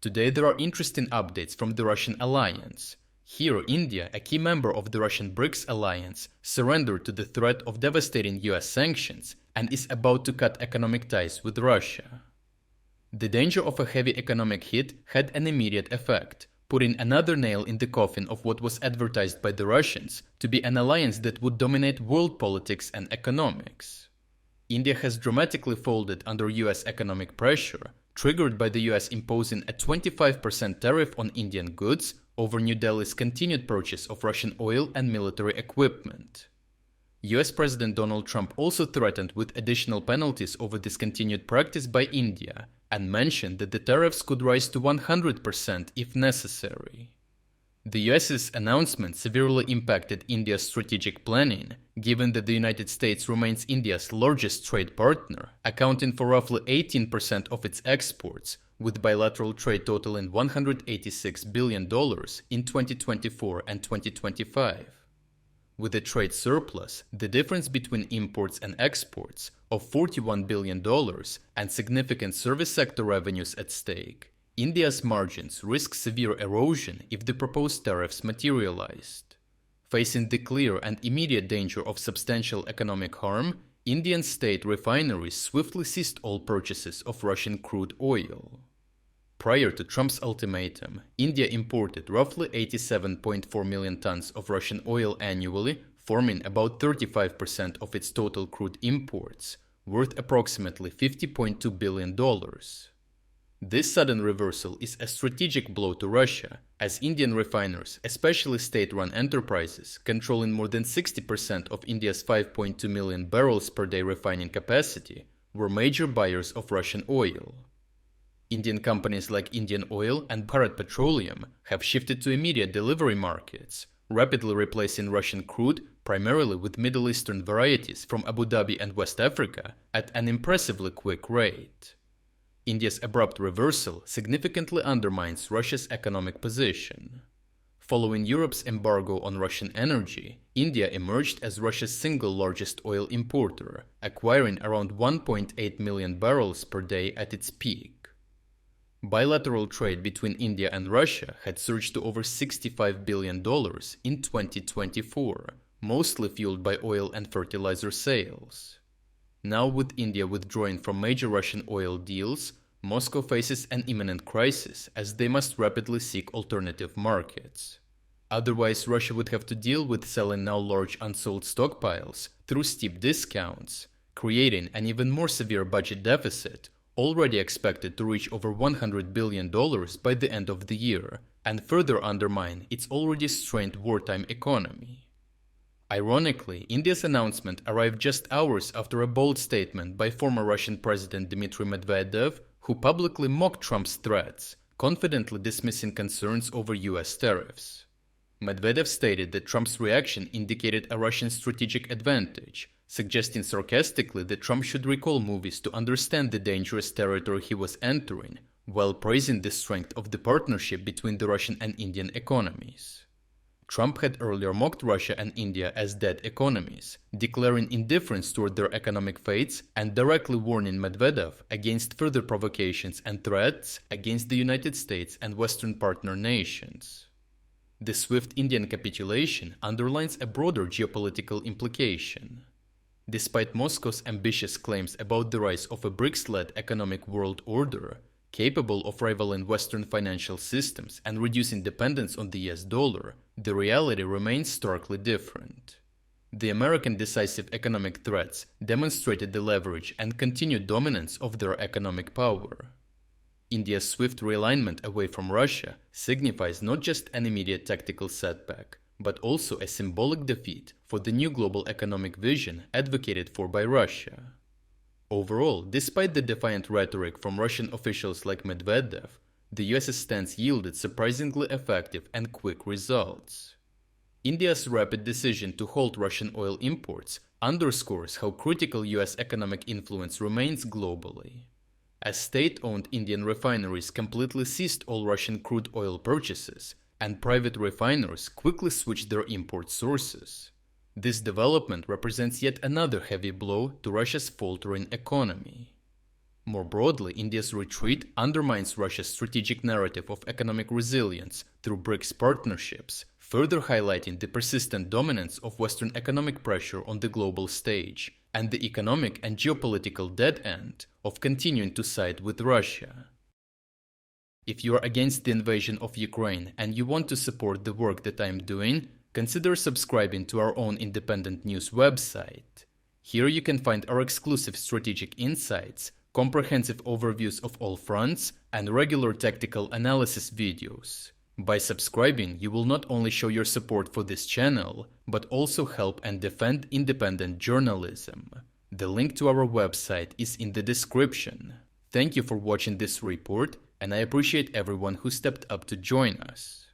Today there are interesting updates from the Russian alliance. Here, India, a key member of the Russian Brics alliance, surrendered to the threat of devastating US sanctions and is about to cut economic ties with Russia. The danger of a heavy economic hit had an immediate effect, putting another nail in the coffin of what was advertised by the Russians to be an alliance that would dominate world politics and economics. India has dramatically folded under US economic pressure, triggered by the US imposing a 25% tariff on Indian goods over New Delhi's continued purchase of Russian oil and military equipment. US President Donald Trump also threatened with additional penalties over this continued practice by India and mentioned that the tariffs could rise to 100% if necessary. The US's announcement severely impacted India's strategic planning, given that the United States remains India's largest trade partner, accounting for roughly 18% of its exports, with bilateral trade totaling $186 billion in 2024 and 2025. With a trade surplus, the difference between imports and exports of $41 billion and significant service sector revenues at stake, India's margins risk severe erosion if the proposed tariffs materialized. Facing the clear and immediate danger of substantial economic harm, Indian state refineries swiftly ceased all purchases of Russian crude oil. Prior to Trump's ultimatum, India imported roughly 87.4 million tons of Russian oil annually, forming about 35% of its total crude imports, worth approximately $50.2 billion. This sudden reversal is a strategic blow to Russia, as Indian refiners, especially state-run enterprises, controlling more than 60% of India's 5.2 million barrels per day refining capacity, were major buyers of Russian oil. Indian companies like Indian Oil and Bharat Petroleum have shifted to immediate delivery markets, rapidly replacing Russian crude primarily with Middle Eastern varieties from Abu Dhabi and West Africa at an impressively quick rate. India's abrupt reversal significantly undermines Russia's economic position. Following Europe's embargo on Russian energy, India emerged as Russia's single largest oil importer, acquiring around 1.8 million barrels per day at its peak. Bilateral trade between India and Russia had surged to over $65 billion in 2024, mostly fueled by oil and fertilizer sales. Now, with India withdrawing from major Russian oil deals, Moscow faces an imminent crisis as they must rapidly seek alternative markets. Otherwise, Russia would have to deal with selling now large unsold stockpiles through steep discounts, creating an even more severe budget deficit, already expected to reach over $100 billion by the end of the year, and further undermine its already strained wartime economy. Ironically, India's announcement arrived just hours after a bold statement by former Russian President Dmitry Medvedev, who publicly mocked Trump's threats, confidently dismissing concerns over US tariffs. Medvedev stated that Trump's reaction indicated a Russian strategic advantage, suggesting sarcastically that Trump should recall movies to understand the dangerous territory he was entering, while praising the strength of the partnership between the Russian and Indian economies. Trump had earlier mocked Russia and India as dead economies, declaring indifference toward their economic fates and directly warning Medvedev against further provocations and threats against the United States and Western partner nations. The swift Indian capitulation underlines a broader geopolitical implication. Despite Moscow's ambitious claims about the rise of a BRICS-led economic world order, capable of rivaling Western financial systems and reducing dependence on the US dollar, the reality remains starkly different. The American decisive economic threats demonstrated the leverage and continued dominance of their economic power. India's swift realignment away from Russia signifies not just an immediate tactical setback, but also a symbolic defeat for the new global economic vision advocated for by Russia. Overall, despite the defiant rhetoric from Russian officials like Medvedev, the US's stance yielded surprisingly effective and quick results. India's rapid decision to halt Russian oil imports underscores how critical US economic influence remains globally. As state-owned Indian refineries completely ceased all Russian crude oil purchases, and private refiners quickly switched their import sources. This development represents yet another heavy blow to Russia's faltering economy. More broadly, India's retreat undermines Russia's strategic narrative of economic resilience through BRICS partnerships, further highlighting the persistent dominance of Western economic pressure on the global stage, and the economic and geopolitical dead end of continuing to side with Russia. If you are against the invasion of Ukraine and you want to support the work that I am doing, consider subscribing to our own independent news website. Here you can find our exclusive strategic insights, comprehensive overviews of all fronts, and regular tactical analysis videos. By subscribing, you will not only show your support for this channel, but also help and defend independent journalism. The link to our website is in the description. Thank you for watching this report, and I appreciate everyone who stepped up to join us.